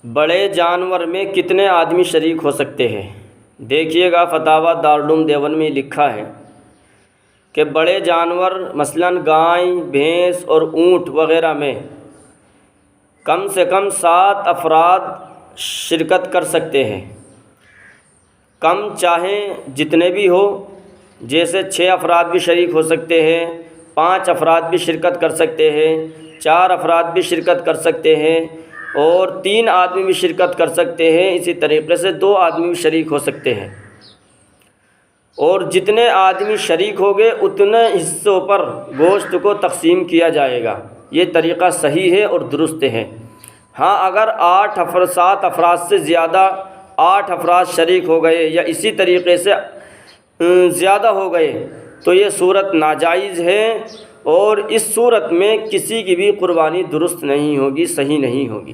بڑے جانور میں کتنے آدمی شریک ہو سکتے ہیں؟ دیکھیے گا فتاویٰ دارالعلوم دیوبند میں لکھا ہے کہ بڑے جانور مثلاً گائے، بھینس اور اونٹ وغیرہ میں کم سے کم 7 افراد شرکت کر سکتے ہیں۔ کم چاہیں جتنے بھی ہو، جیسے 6 افراد بھی شریک ہو سکتے ہیں، 5 افراد بھی شرکت کر سکتے ہیں، 4 افراد بھی شرکت کر سکتے ہیں، اور 3 آدمی بھی شرکت کر سکتے ہیں۔ اسی طریقے سے 2 آدمی بھی شریک ہو سکتے ہیں، اور جتنے آدمی شریک ہو گئے اتنے حصوں پر گوشت کو تقسیم کیا جائے گا۔ یہ طریقہ صحیح ہے اور درست ہے۔ ہاں، اگر 7 افراد سے زیادہ 8 افراد شریک ہو گئے یا اسی طریقے سے زیادہ ہو گئے تو یہ صورت ناجائز ہے، اور اس صورت میں کسی کی بھی قربانی درست نہیں ہوگی، صحیح نہیں ہوگی۔